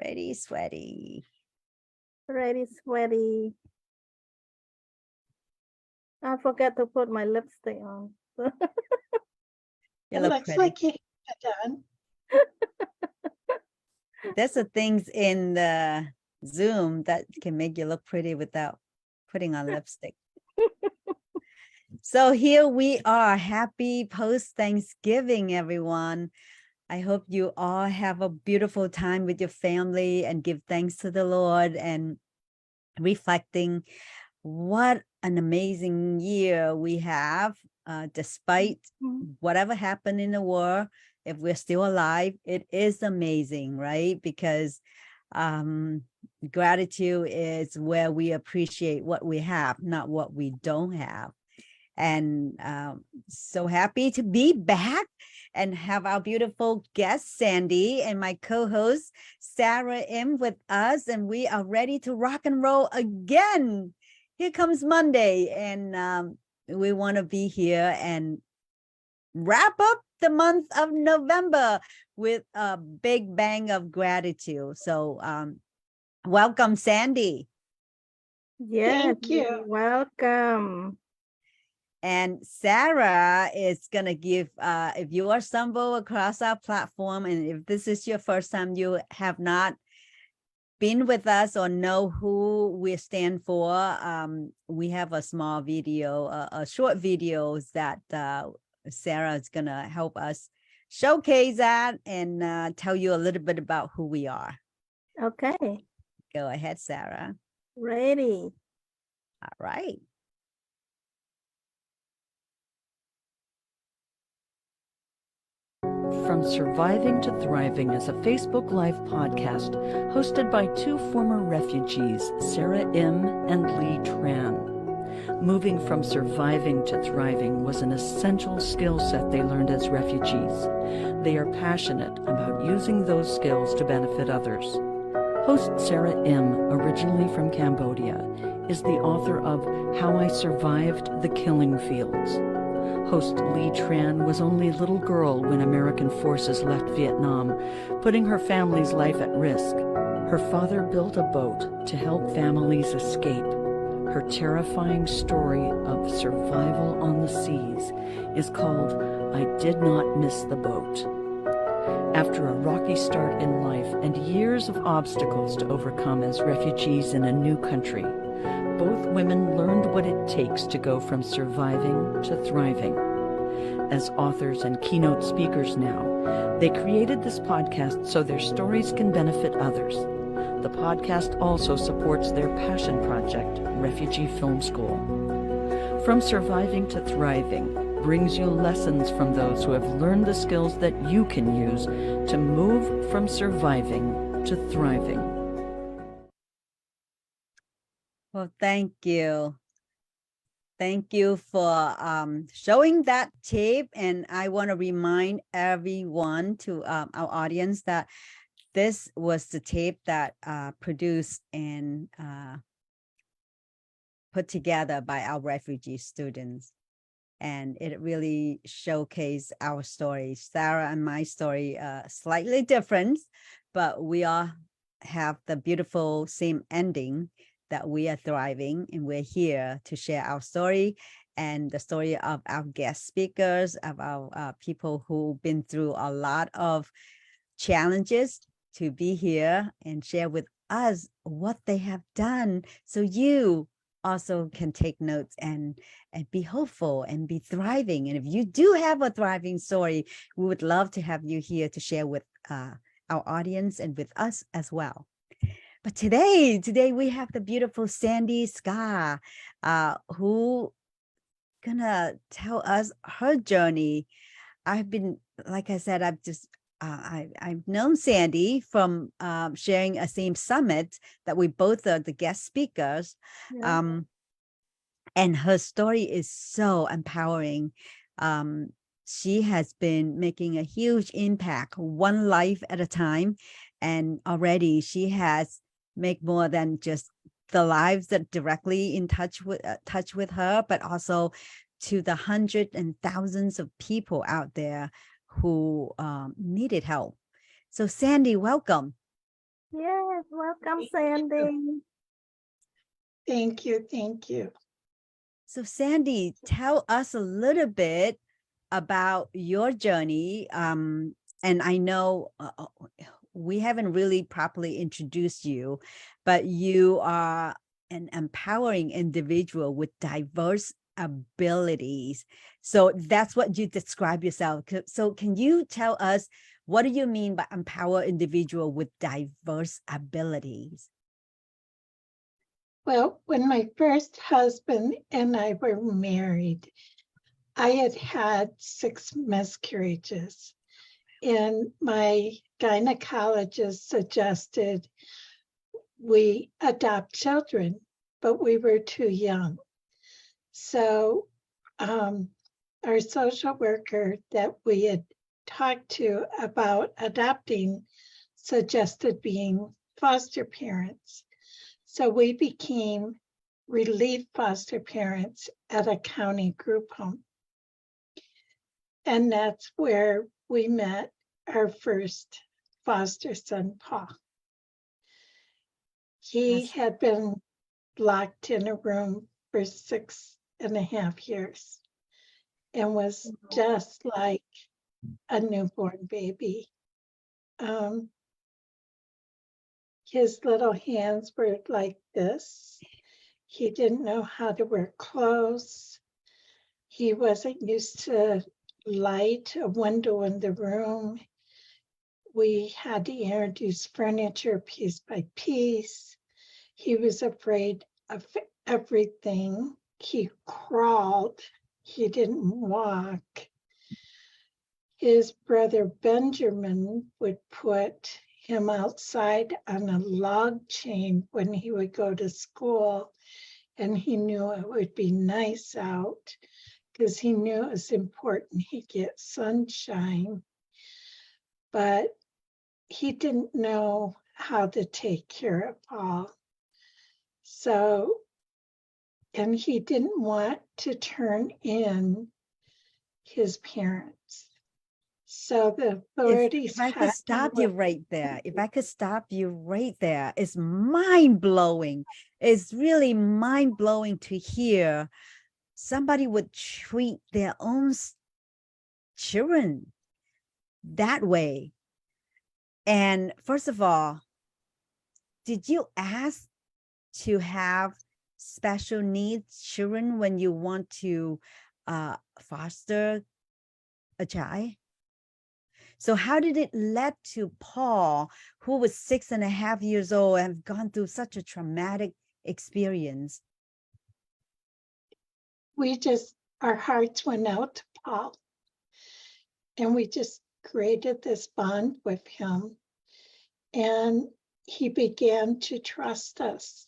Ready, sweaty. Ready, sweaty. I forgot to put my lipstick on. You It look looks pretty. like you got done. There's the things in the Zoom that can make you look pretty without putting on lipstick. So here we are. Happy post-Thanksgiving, everyone. I hope you all have a beautiful time with your family and give thanks to the Lord and reflecting what an amazing year we have, despite whatever happened in the war. If we're still alive, it is amazing, right? Because gratitude is where we appreciate what we have, not what we don't have. And so happy to be back and have our beautiful guest, Sandy, and my co-host, Sarah M, with us. And we are ready to rock and roll again. Here comes Monday. And we want to be here and wrap up the month of November with a big bang of gratitude. So welcome, Sandy. Yes, Thank you. welcome. And Sarah is going to give, if you are stumble across our platform, and if this is your first time, you have not been with us or know who we stand for, we have a small video, a short videos that Sarah is going to help us showcase that and tell you a little bit about who we are. Okay, Go ahead, Sarah. ready. All right. From Surviving to Thriving is a Facebook Live podcast hosted by two former refugees, Sarah M. and Lee Tran. Moving from surviving to thriving was an essential skill set they learned as refugees. They are passionate about using those skills to benefit others. Host Sarah M., originally from Cambodia, is the author of How I Survived the Killing Fields. Host Lee Tran was only a little girl when American forces left Vietnam, putting her family's life at risk. Her father built a boat to help families escape. Her terrifying story of survival on the seas is called I Did Not Miss the Boat. After a rocky start in life and years of obstacles to overcome as refugees in a new country, both women learned what it takes to go from surviving to thriving. As authors and keynote speakers now, they created this podcast so their stories can benefit others. The podcast also supports their passion project, Refugee Film School. From Surviving to Thriving brings you lessons from those who have learned the skills that you can use to move from surviving to thriving. Well, thank you. Thank you for showing that tape. And I want to remind everyone to our audience that this was the tape that produced and put together by our refugee students. And it really showcased our stories. Sarah and my story slightly different, but we all have the beautiful same ending that we are thriving, and we're here to share our story and the story of our guest speakers, of our people who've been through a lot of challenges to be here and share with us what they have done, so you also can take notes and be hopeful and be thriving. And if you do have a thriving story, we would love to have you here to share with our audience and with us as well. But today we have the beautiful Sandy Skaar, who gonna tell us her journey. I've been, like I said, I've known Sandy from sharing a same summit that we both are the guest speakers. Yeah. And her story is so empowering. She has been making a huge impact, one life at a time. And already she has made more than just the lives that directly in touch with her, but also to the hundreds and thousands of people out there who needed help. So Sandy, welcome. Yes, welcome, Thank you. Sandy. Thank you. Thank you. So Sandy, tell us a little bit about your journey. And I know we haven't really properly introduced you, but you are an empowering individual with diverse abilities. So that's what you describe yourself. So can you tell us, what do you mean by empower individual with diverse abilities? Well, when my first husband and I were married, I had had 6 miscarriages, and my gynecologist suggested we adopt children, but we were too young. So our social worker that we had talked to about adopting suggested being foster parents. So we became relief foster parents at a county group home. And that's where we met our first foster son, Paul. He Yes. had been locked in a room for 6.5 years and was just like a newborn baby. His little hands were like this. He didn't know how to wear clothes. He wasn't used to light, a window in the room. We had to introduce furniture piece by piece. He was afraid of everything. He crawled. He didn't walk. His brother Benjamin would put him outside on a log chain when he would go to school, and he knew it would be nice out because he knew it was important he get sunshine, but he didn't know how to take care of Paul. So, and he didn't want to turn in his parents. So the authorities If I could had stop to you right there, if I could stop you right there, it's mind blowing. It's really mind blowing to hear somebody would treat their own children that way. And first of all, did you ask to have special needs children when you want to foster a child? So how did it lead to Paul, who was 6.5 years old and have gone through such a traumatic experience? our hearts went out to Paul, and we just created this bond with him, and he began to trust us.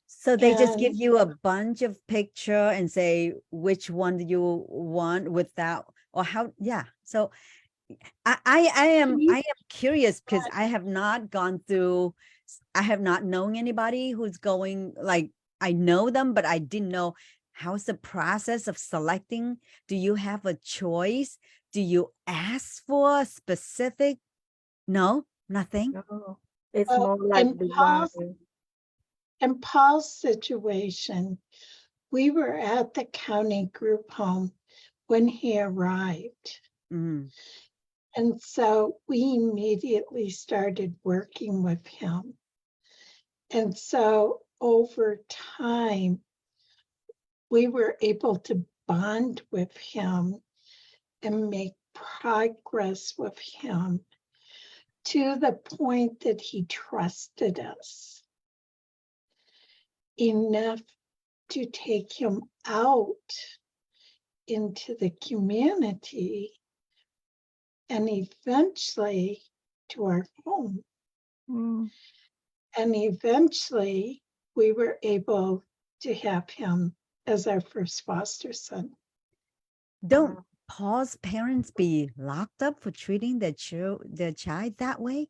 So they just give And you a bunch of picture and say which one do you want without, or how? Yeah. So I am curious because I have not gone through, I have not known anybody who's going, like, I know them, but I didn't know how's the process of selecting. Do you have a choice? Do you ask for a specific? No, nothing. No, it's well, more like in Paul's situation, we were at the county group home when he arrived. Mm. And so we immediately started working with him. And so over time, we were able to bond with him and make progress with him to the point that he trusted us enough to take him out into the community and eventually to our home. Mm. And eventually we were able to have him as our first foster son. Don't Paul's parents be locked up for treating their child that way?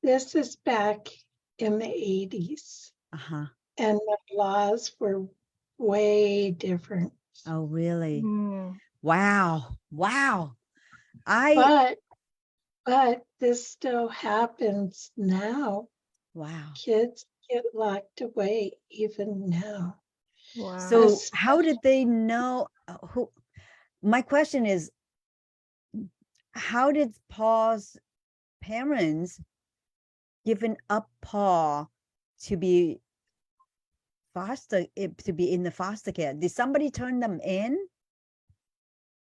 This is back in the 80s. Uh-huh. And the laws were way different. Oh, really? Mm. Wow. Wow. But But this still happens now. Wow. Kids get locked away even now. Wow. So how did they know who? My question is, how did Paul's parents given up Paul to be to be in the foster care? Did somebody turn them in?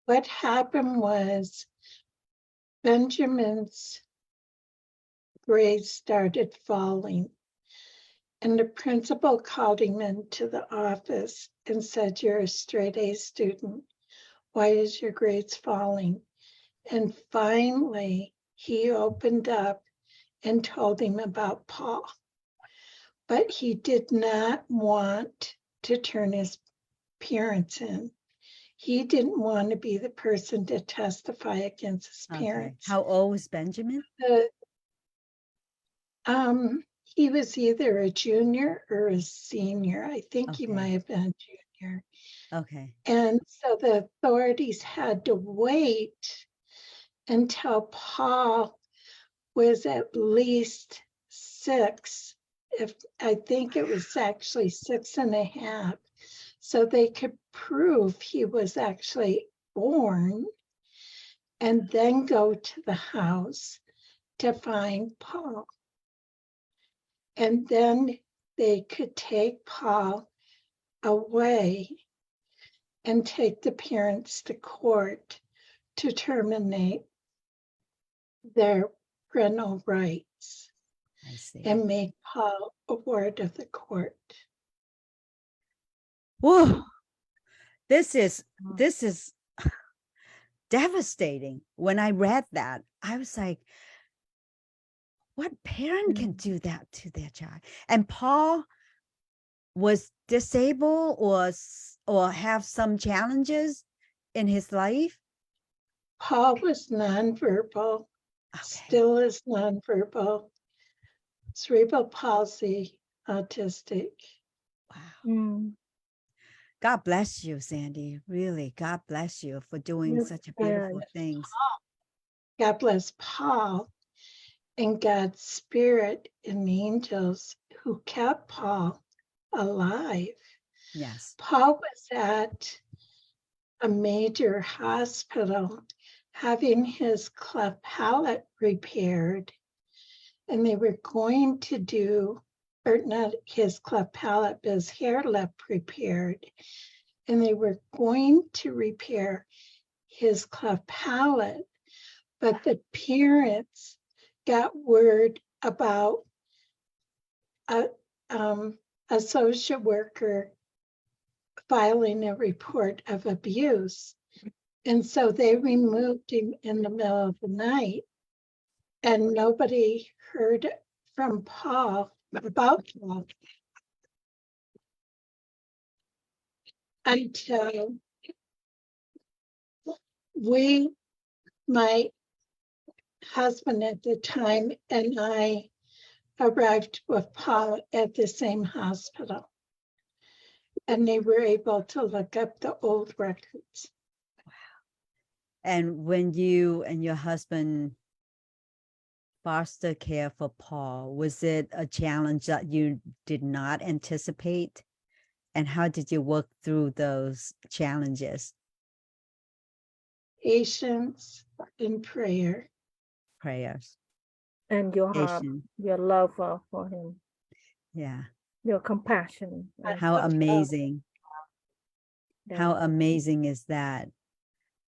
What happened was Benjamin's grades started falling, and the principal called him into the office and said, "You're a straight A student. Why is your grades falling?" And finally, he opened up and told him about Paul. But he did not want to turn his parents in. He didn't want to be the person to testify against his Okay. parents. How old was Benjamin? He was either a junior or a senior. I think he Okay. might have been a junior. Okay. And so the authorities had to wait until Paul was at least 6. I think it was actually 6.5. So they could prove he was actually born and then go to the house to find Paul. And then they could take Paul away and take the parents to court to terminate their parental rights I see. and make Paul a ward of the court. Whoa. This is devastating. When I read that, I was like, what parent can do that to their child? And Paul was disabled or have some challenges in his life? Paul was nonverbal, Okay. still is nonverbal, cerebral palsy, autistic. Wow. Mm. God bless you, Sandy. Really, God bless you for doing Yes, such a beautiful things. God bless Paul and God's spirit and the angels who kept Paul alive. Yes. Paul was at a major hospital having his cleft palate repaired, and they were going to do, or not his cleft palate, but his hair lip repaired, and they were going to repair his cleft palate, but the parents got word about a social worker filing a report of abuse. And so they removed him in the middle of the night, and nobody heard from Paul about Paul until my husband at the time and I arrived with Paul at the same hospital. And they were able to look up the old records. And when you and your husband foster care for Paul, was it a challenge that you did not anticipate? And how did you work through those challenges? Patience and prayer. Prayers. And your heart, Patience. your love for him, Yeah. your compassion. How amazing. Yeah. How amazing is that?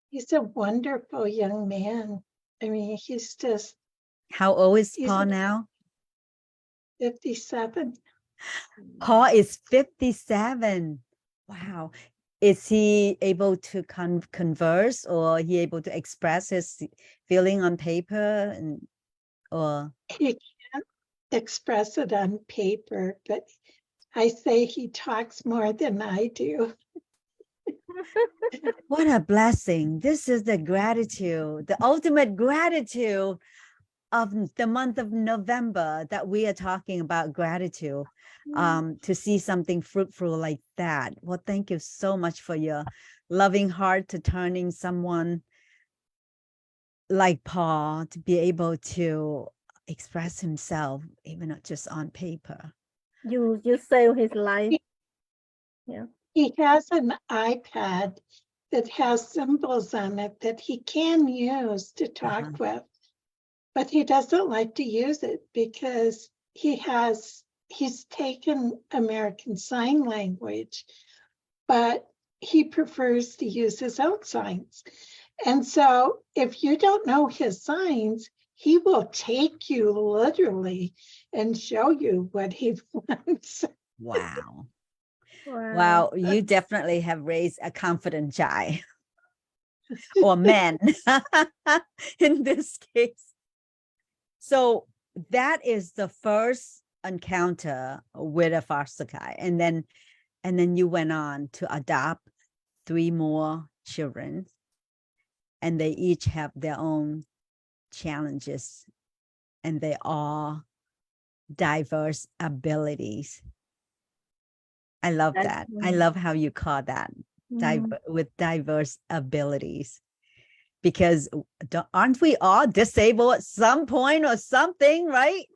He's a wonderful young man. I mean, he's just How old is He's Paul a- now? 57. Paul is 57. Wow. Is he able to converse, or he able to express his feeling on paper or He can't express it on paper, but I say he talks more than I do. what a blessing. This is the gratitude, the ultimate gratitude of the month of November, that we are talking about gratitude, to see something fruitful like that. Well, thank you so much for your loving heart to turning someone like Paul, to be able to express himself, even not just on paper. You saved his life. Yeah. He has an iPad that has symbols on it that he can use to talk with, but he doesn't like to use it because he's taken American Sign Language, but he prefers to use his own signs. And so if you don't know his signs, he will take you literally and show you what he wants. Wow. Wow. Wow, you definitely have raised a confident child or man in this case. So that is the first encounter with a foster care. And then you went on to adopt 3 more children, and they each have their own challenges, and they all diverse abilities. I love That's that. I love how you call that Mhm. with diverse abilities, because aren't we all disabled at some point or something, right?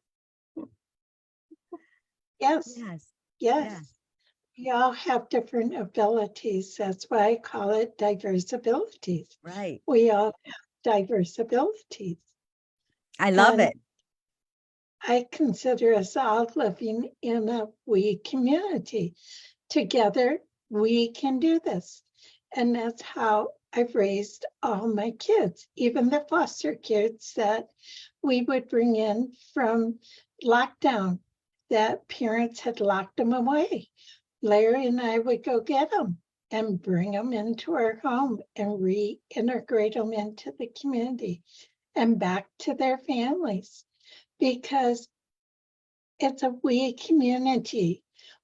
Yes, Yes. yes. We all have different abilities. That's why I call it diverse abilities. Right. We all have diverse abilities. I love And it. I consider us all living in a we community. Together, we can do this. And that's how I've raised all my kids, even the foster kids that we would bring in from lockdown, that parents had locked them away. Larry and I would go get them and bring them into our home and reintegrate them into the community and back to their families, because it's a we community.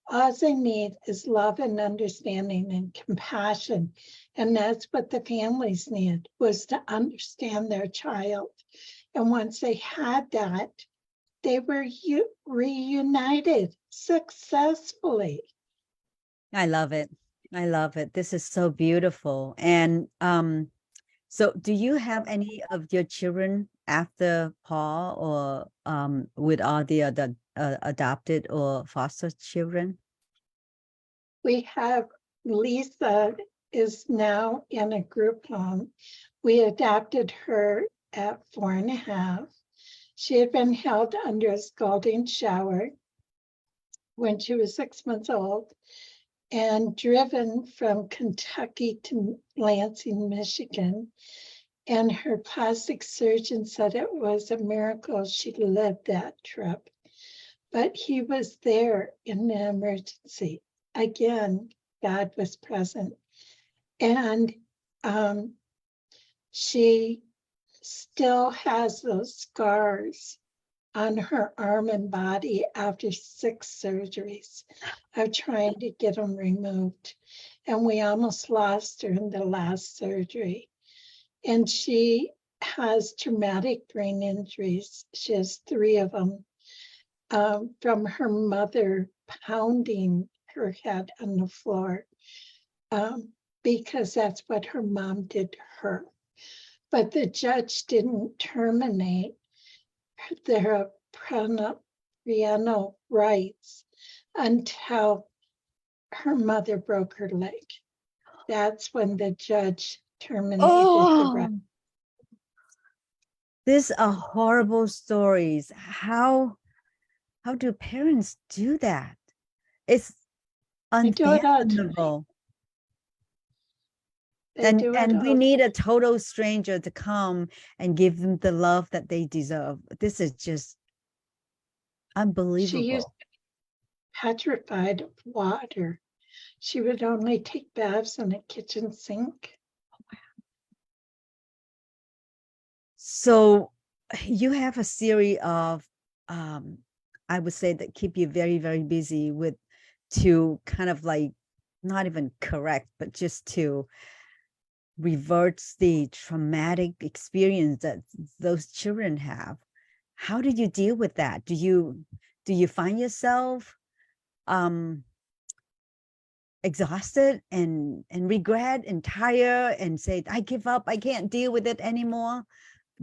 All they need is love and understanding and compassion. And that's what the families need, was to understand their child. And once they had that, they were reunited successfully. I love it. I love it. This is so beautiful. And so do you have any of your children after Paul, or with all the other adopted or foster children? We have Lisa is now in a group home. We adopted her at 4.5. She had been held under a scalding shower when she was 6 months old and driven from Kentucky to Lansing, Michigan. And her plastic surgeon said it was a miracle she lived that trip. But he was there in the emergency. Again, God was present. And she still has those scars on her arm and body after 6 surgeries of trying to get them removed. And we almost lost her in the last surgery. And she has traumatic brain injuries. She has 3 of them from her mother pounding her head on the floor, because that's what her mom did to her. But the judge didn't terminate their parental rights until her mother broke her leg. That's when the judge terminated the right. These are horrible stories. How do parents do that? It's They do it all the time. unfathomable. They do it And we all. need a total stranger to come and give them the love that they deserve. This is just She used unbelievable. to be petrified of water. She would only take baths in a kitchen sink. So you have a series of, I would say, that keep you very, very busy with, to kind of like, not even correct, but just to revert the traumatic experience that those children have. How did you deal with that? Do you find yourself exhausted and regret and tired and say, I give up, I can't deal with it anymore?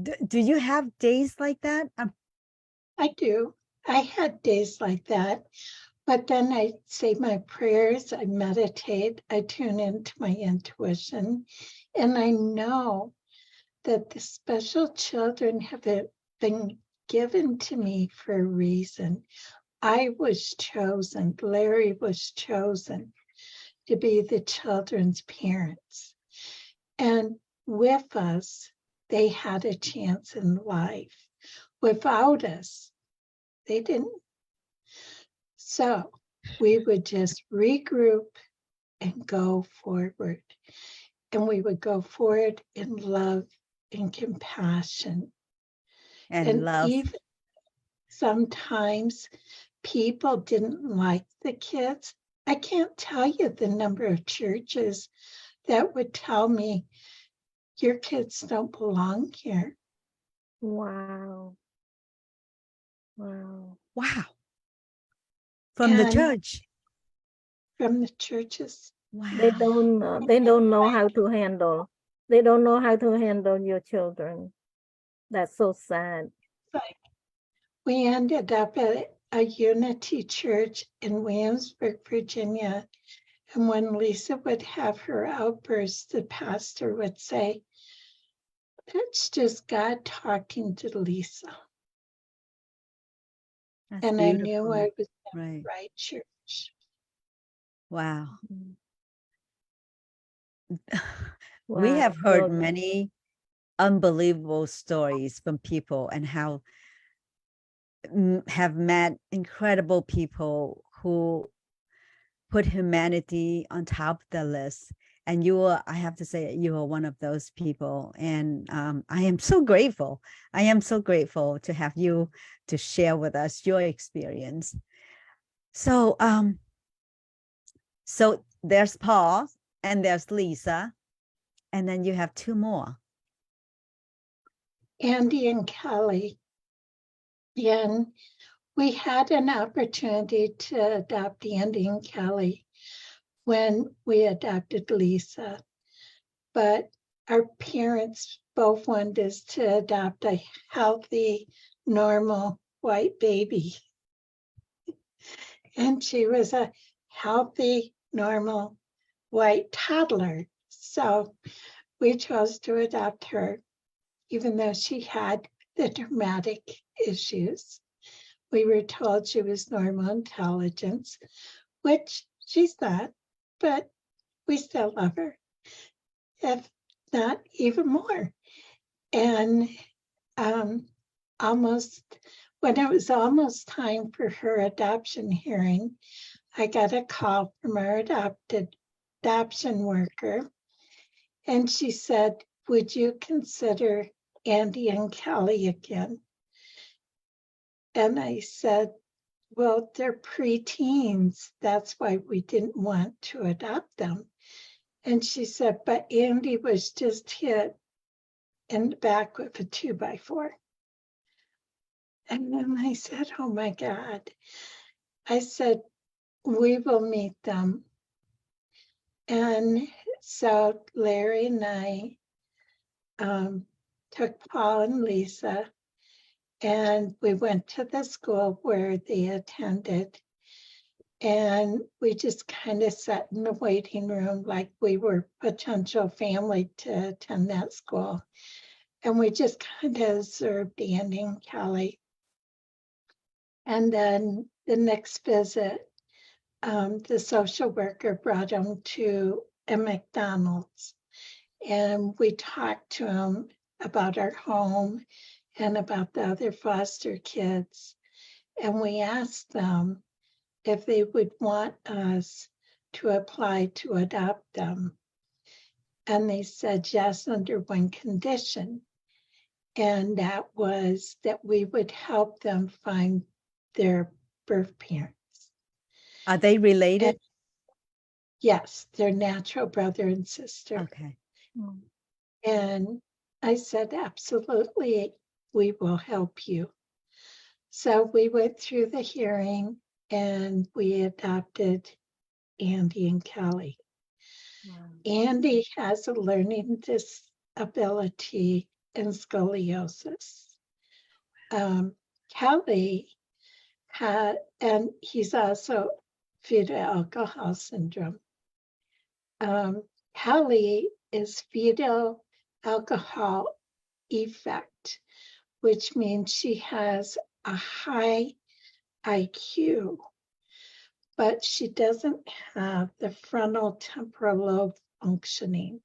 Do you have days like that? I do. I had days like that, but then I say my prayers, I meditate, I tune into my intuition, and I know that the special children have been given to me for a reason. I was chosen, Larry was chosen to be the children's parents. And with us, they had a chance in life. Without us, they didn't. So we would just regroup and go forward. And we would go forward in love and compassion. And And love. even sometimes people didn't like the kids. I can't tell you the number of churches that would tell me, your kids don't belong here. Wow. Wow. Wow. From the And church. from the churches. Wow. They don't know how to handle. They don't know how to handle your children. That's so sad. Like, we ended up at a Unity Church in Williamsburg, Virginia. And when Lisa would have her outbursts, the pastor would say, that's just God talking to Lisa. That's And I beautiful. knew I was in Right. the right church. Wow. Mhm. We Wow. have heard So- many unbelievable stories from people and how have met incredible people who put humanity on top of the list. And you are, I have to say, you are one of those people. And I am so grateful. I am so grateful to have you to share with us your experience. So, so there's Paul and there's Lisa, and then you have two more. Andy and Kelly. And we had an opportunity to adopt Andy and Kelly when we adopted Lisa. But our parents both wanted us to adopt a healthy, normal white baby. And she was a healthy, normal white toddler. So we chose to adopt her, even though she had the dramatic issues. We were told she was normal intelligence, which she's not, but we still love her, if not even more. And almost when it was almost time for her adoption hearing, I got a call from our adoption worker, and she said, would you consider Andy and Kelly again? And I said, well, they're preteens. That's why we didn't want to adopt them. And she said, but Andy was just hit in the back with a 2x4. And then I said, oh my God. I said, we will meet them. And so Larry and I took Paul and Lisa, and we went to the school where they attended. And we just kind of sat in the waiting room like we were potential family to attend that school. And we just kind of observed Andy and Kelly. And then the next visit, the social worker brought them to a McDonald's. And we talked to them about our home and about the other foster kids. And we asked them if they would want us to apply to adopt them. And they said yes, under one condition. And that was that we would help them find their birth parents. Are they related? And yes, their natural brother and sister. Okay. Mm. And I said, absolutely, we will help you. So we went through the hearing and we adopted Andy and Kelly. Wow. Andy has a learning disability and scoliosis. Kelly had, and he's also fetal alcohol syndrome. Kelly is fetal alcohol effect, which means she has a high IQ, but she doesn't have the frontal temporal lobe functioning.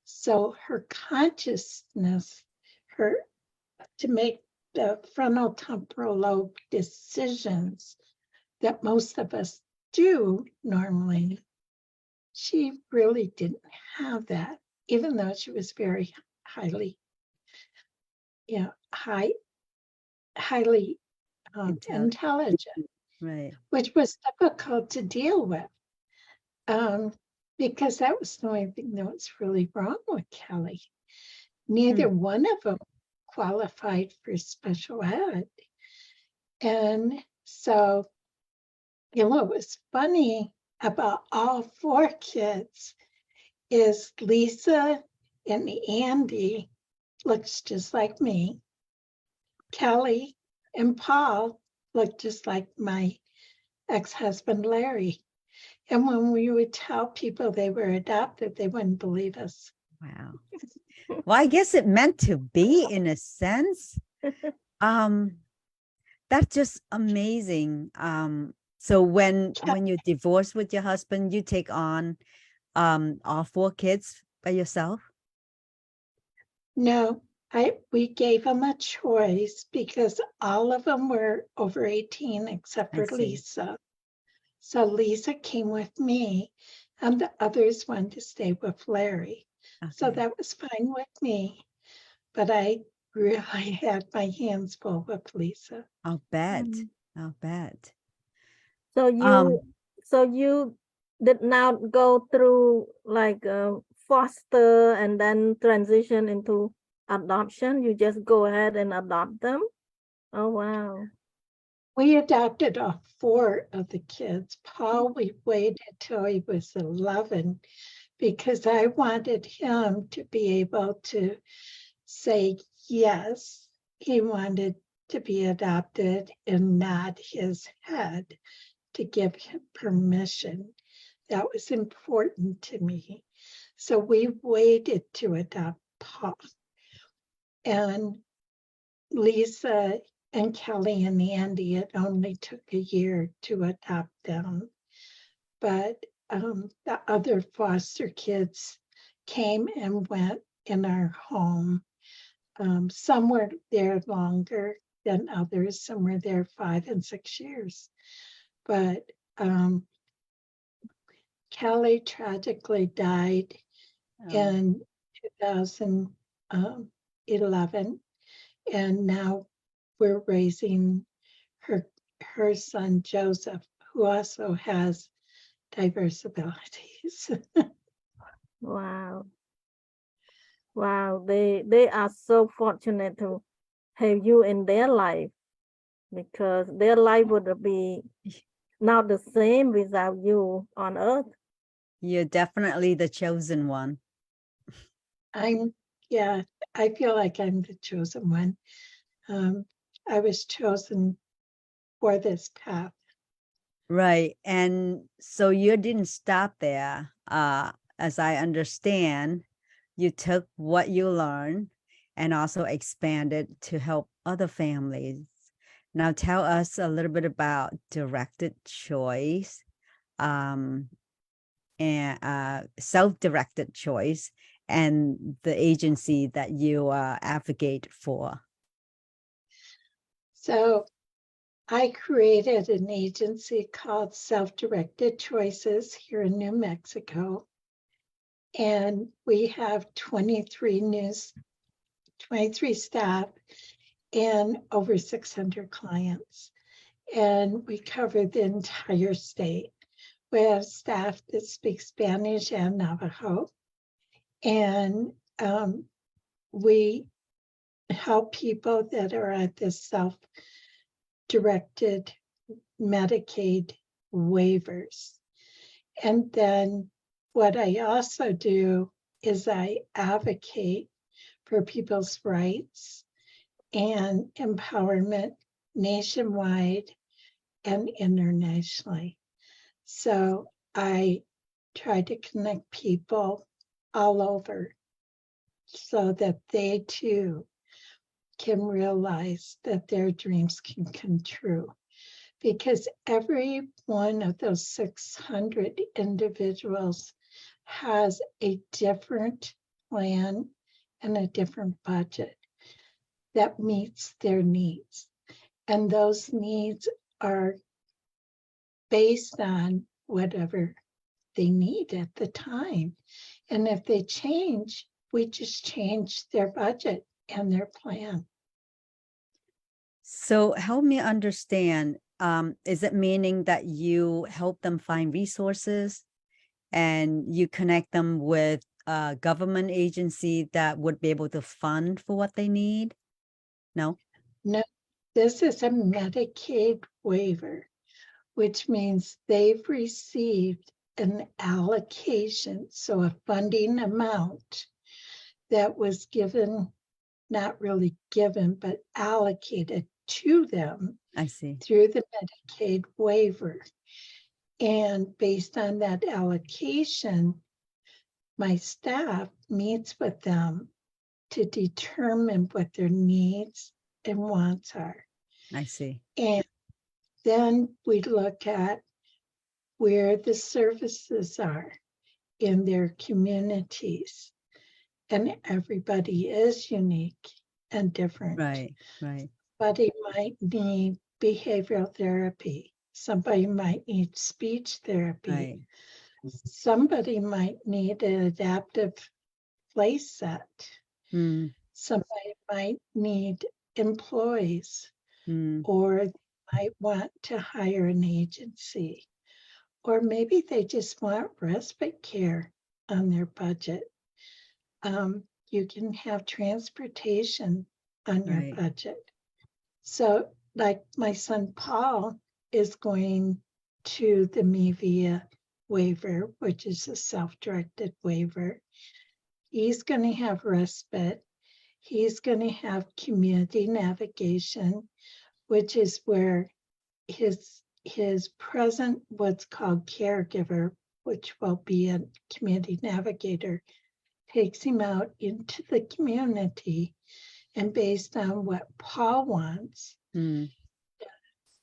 So her consciousness, to make the frontal temporal lobe decisions that most of us do normally, she really didn't have that, even though she was very highly intelligent, Right. which was difficult to deal with, because that was the only thing that was really wrong with Kelly. Neither one of them qualified for special ed. And so, what was funny about all four kids is Lisa and Andy looks just like me. Kelly and Paul look just like my ex-husband, Larry. And when we would tell people they were adopted, they wouldn't believe us. Wow. Well, I guess it meant to be in a sense. That's just amazing. So when you divorced with your husband, you take on all four kids by yourself? No, we gave them a choice because all of them were over 18 except for Lisa. So Lisa came with me and the others wanted to stay with Larry. Okay. So that was fine with me, but I really had my hands full with Lisa. I'll bet. I'll bet. So you did not go through like foster and then transition into adoption. You just go ahead and adopt them. Oh, wow. We adopted all four of the kids. Paul, we waited till he was 11 because I wanted him to be able to say yes. He wanted to be adopted and nod his head to give him permission. That was important to me. So we waited to adopt Paul. And Lisa and Kelly and Andy, it only took a year to adopt them. But the other foster kids came and went in our home. Some were there longer than others. Some were there 5 and 6 years. But Kelly tragically died in 2011. And now we're raising her son, Joseph, who also has diverse abilities. Wow. Wow. They are so fortunate to have you in their life because their life would be not the same without you on earth. You're definitely the chosen one. I feel like I'm the chosen one. I was chosen for this path. Right. And so you didn't stop there. As I understand, you took what you learned and also expanded to help other families. Now tell us a little bit about directed choice and self-directed choice and the agency that you advocate for. So I created an agency called Self-Directed Choices here in New Mexico. And we have 23 staff and over 600 clients. And we cover the entire state. We have staff that speak Spanish and Navajo. And we help people that are at the self-directed Medicaid waivers. And then what I also do is I advocate for people's rights and empowerment nationwide and internationally. So I try to connect people all over so that they too can realize that their dreams can come true. Because every one of those 600 individuals has a different plan and a different budget that meets their needs. And those needs are based on whatever they need at the time. And if they change, we just change their budget and their plan. So help me understand, is it meaning that you help them find resources and you connect them with a government agency that would be able to fund for what they need? No? No, this is a Medicaid waiver, which means they've received an allocation, so a funding amount that was given, not really given, but allocated to them I see. through the Medicaid waiver. And based on that allocation, my staff meets with them to determine what their needs and wants are. I see. And then we look at where the services are in their communities. And everybody is unique and different. Right, right, Somebody might need behavioral therapy. Somebody might need speech therapy. right. Somebody might need an adaptive play set. Mm, Somebody might need employees, mm, or they might want to hire an agency, or maybe they just want respite care on their budget. You can have transportation on your Right. budget. So like my son Paul is going to the MEVIA waiver, which is a self-directed waiver. He's going to have respite. He's going to have community navigation, which is where his present what's called caregiver, which will be a community navigator, takes him out into the community, and based on what Paul wants, mm,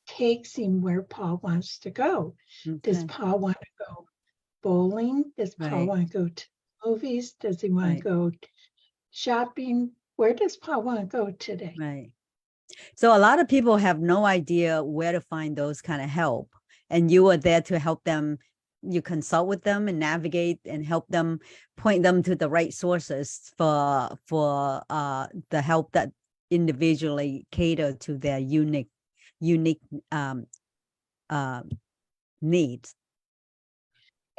takes him where Paul wants to go. Does okay, Paul want to go bowling? Does Paul Right. want to go to movies? Does he want Right. to go shopping? Where does Paul want to go today? right. So a lot of people have no idea where to find those kind of help. And you are there to help them. You consult with them and navigate and help them, point them to the right sources for the help that individually cater to their unique needs.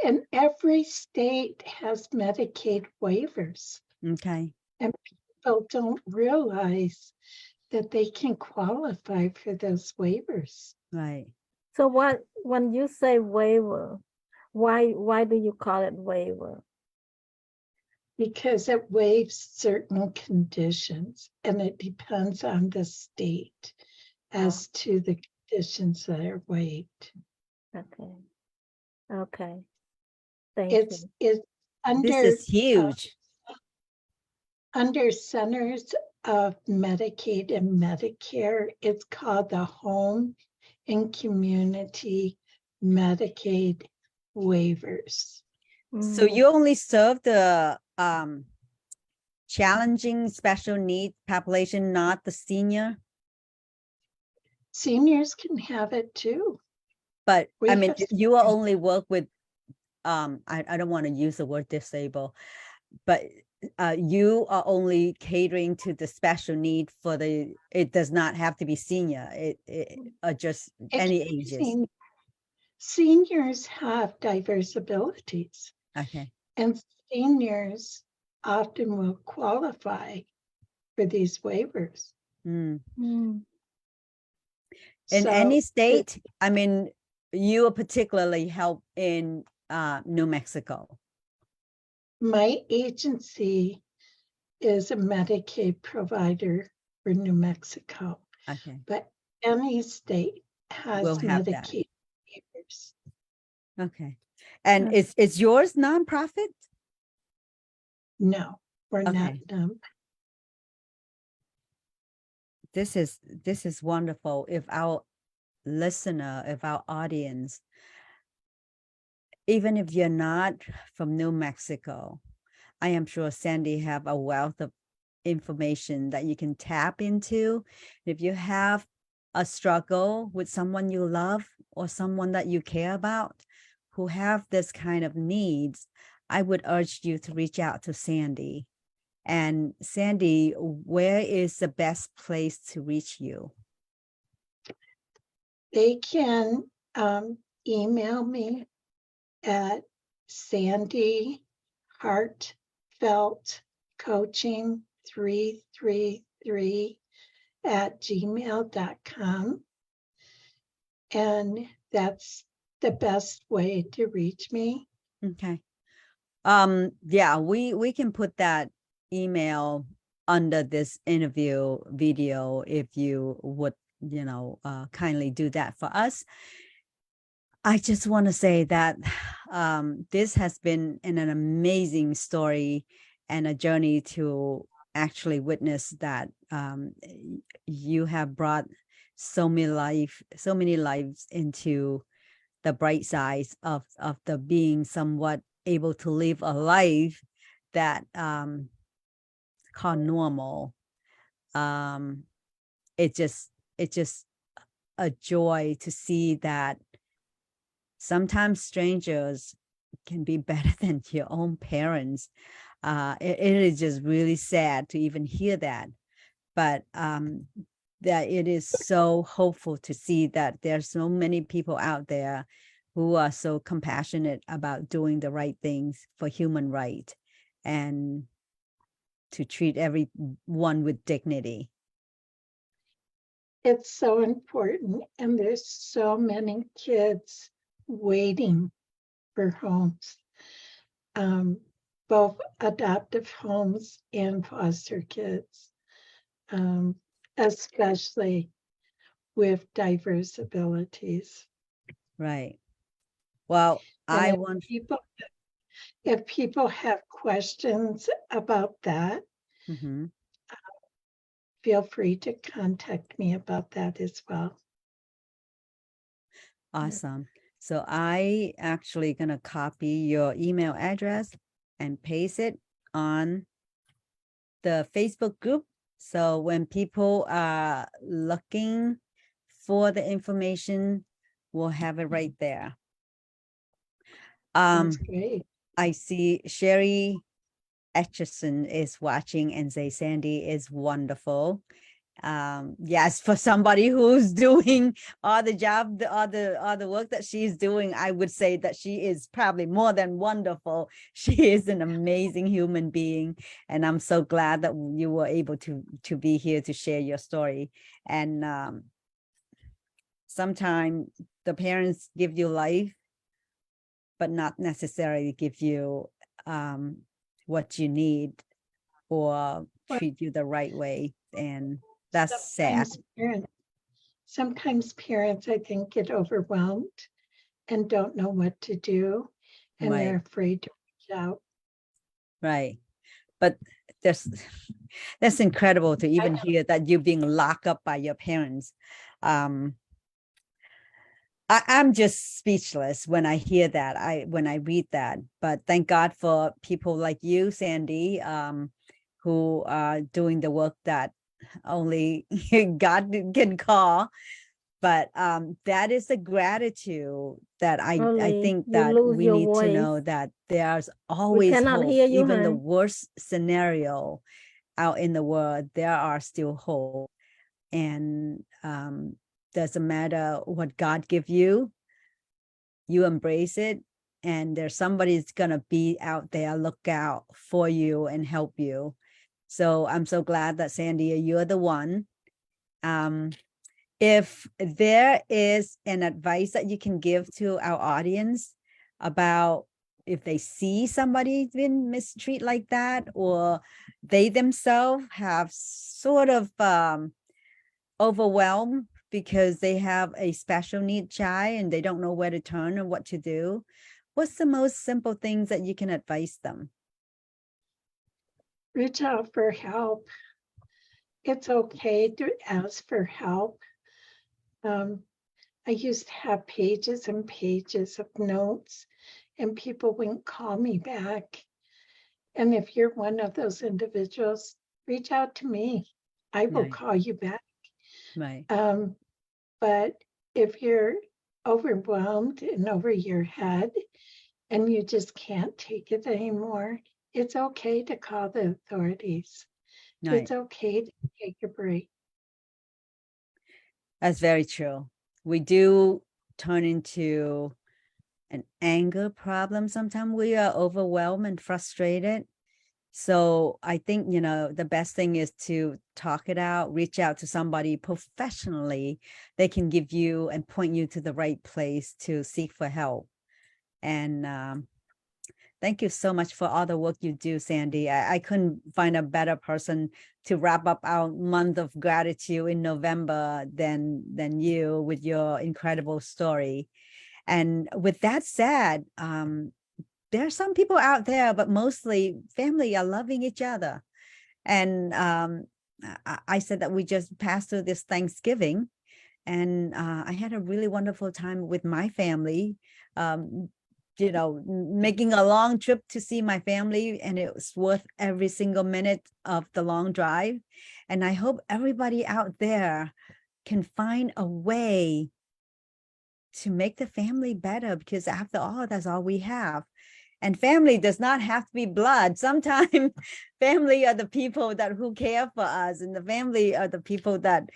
And every state has Medicaid waivers, Okay. and people don't realize that they can qualify for those waivers. Right. So what, when you say waiver, why do you call it waiver? Because it waives certain conditions, and it depends on the state as to the conditions that are waived. Okay. Okay. Thank It's you. under This is huge. under Centers of Medicaid and Medicare. It's called the Home and Community Medicaid waivers. So Mm, you only serve the challenging special need population, not the senior. Seniors can have it too. But We I mean, have you will only work with I don't want to use the word disabled, but you are only catering to the special need for the, it does not have to be senior, it just any ages. Seniors have diverse abilities, Okay. and seniors often will qualify for these waivers. Mm. mm, In So any state, I mean, you are particularly help in New Mexico. my agency is a Medicaid provider for New Mexico, Okay, but any state has we'll have that. Medicaid waivers. Okay. And Okay. it's yours nonprofit? No, we're not. Okay. This is wonderful. If our listener, if our audience, even if you're not from New Mexico, I am sure Sandy have a wealth of information that you can tap into. If you have a struggle with someone you love or someone that you care about who have this kind of needs, I would urge you to reach out to Sandy. And Sandy, where is the best place to reach you? They can email me at Sandy Heartfelt Coaching 333 at gmail.com. And that's the best way to reach me. Okay. Yeah, we can put that email under this interview video if you would, kindly do that for us. I just want to say that this has been an amazing story and a journey to actually witness that you have brought so many lives into the bright sides of the being somewhat able to live a life that called normal. It's just a joy to see that sometimes strangers can be better than your own parents. It is just really sad to even hear that, but that it is so hopeful to see that there's so many people out there who are so compassionate about doing the right things for human right and to treat everyone with dignity. It's so important. And there's so many kids waiting for homes, both adoptive homes and foster kids, especially with diverse abilities. Right. Well, And I want if people have questions about that, Mhm. feel free to contact me about that as well. Awesome. So I actually gonna copy your email address and paste it on the Facebook group. So when people are looking for the information, we'll have it right there. That's great. I see Sherry Etchison is watching and say Sandy is wonderful. Yes, for somebody who's doing all the work that she's doing, I would say that she is probably more than wonderful. She is an amazing human being, and I'm so glad that you were able to be here to share your story. And sometimes the parents give you life, but not necessarily give you what you need or treat you the right way, and that's sad. Sometimes parents, I think, get overwhelmed and don't know what to do, and Right. they're afraid to reach out. Right. But that's incredible to even hear that you're being locked up by your parents. I'm just speechless when I hear that, when I read that. But thank God for people like you, Sandy, who are doing the work that only God can call. But that is the gratitude that I Only think you that lose we your need to know, voice. that there's We always cannot hope. hear you, Even the hon. worst scenario out in the world, there are still hope. And doesn't matter what God give you embrace it, and there's somebody's gonna be out there, look out for you and help you. So I'm so glad that Sandy, you're the one. If there is an advice that you can give to our audience about if they see somebody been mistreated like that, or they themselves have sort of overwhelmed because they have a special need child and they don't know where to turn or what to do, what's the most simple things that you can advise them? Reach out for help. It's okay to ask for help. I used to have pages and pages of notes, and people wouldn't call me back. And if you're one of those individuals, reach out to me. I will Right. call you back. Right. But if you're overwhelmed and over your head and you just can't take it anymore, it's okay to call the authorities. Right. It's okay to take a break. That's very true. We do turn into an anger problem. Sometimes we are overwhelmed and frustrated. So I think, the best thing is to talk it out, reach out to somebody professionally. They can give you and point you to the right place to seek for help. And thank you so much for all the work you do, Sandy. I couldn't find a better person to wrap up our month of gratitude in November than you with your incredible story. And with that said, there are some people out there, but mostly family are loving each other. And I said that we just passed through this Thanksgiving, and I had a really wonderful time with my family, making a long trip to see my family, and it was worth every single minute of the long drive. And I hope everybody out there can find a way to make the family better, because after all, that's all we have. And family does not have to be blood. Sometimes family are the people who care for us, and the family are the people that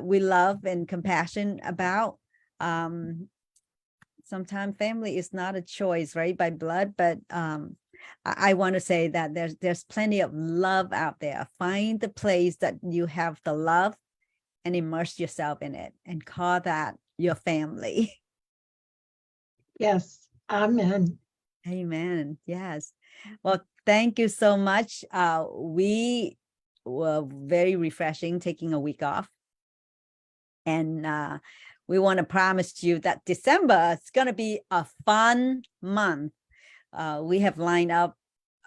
we love and compassion about. Sometimes family is not a choice, right, by blood, but I want to say that there's plenty of love out there. Find the place that you have the love and immerse yourself in it and call that your family. Yes, amen. Amen. Yes. Well, thank you so much. We were very refreshing taking a week off. And we want to promise you that December is going to be a fun month. We have lined up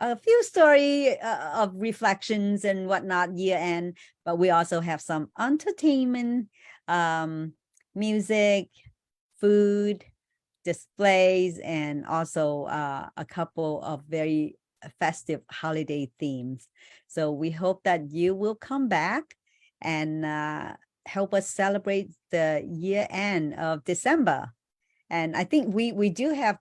a few story of reflections and whatnot year end, but we also have some entertainment, music, food, displays, and also a couple of very festive holiday themes. So we hope that you will come back and help us celebrate the year end of December. And I think we do have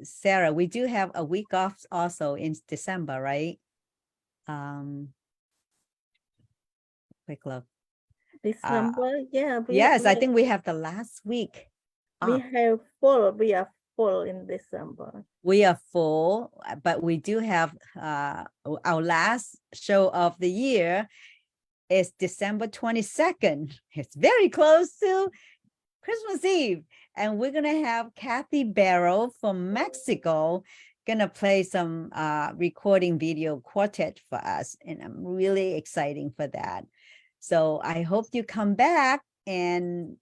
Sarah, we do have a week off also in December, right? Quick look. December, yeah. Yes, I think we have the last week. We have full. We are full in December. We are full, but we do have our last show of the year is December 22nd. It's very close to Christmas Eve. And we're going to have Kathy Barrow from Mexico going to play some recording video quartet for us. And I'm really excited for that. So I hope you come back and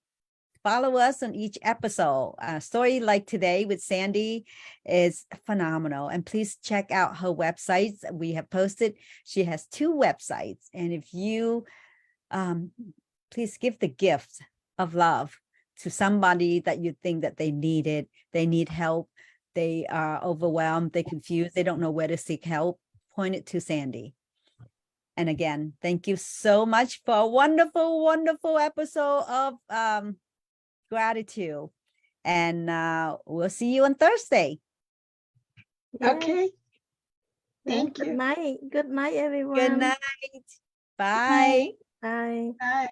follow us on each episode. A story like today with Sandy is phenomenal. And please check out her websites. We have posted, she has 2 websites. And if you please give the gift of love to somebody that you think that they need it, they need help, they are overwhelmed, they're confused, they don't know where to seek help, point it to Sandy. And again, thank you so much for a wonderful, wonderful episode of gratitude. And we'll see you on Thursday. Yeah. Okay. Thank Good you. night. Good night, everyone. Good night. Bye. Bye. Bye.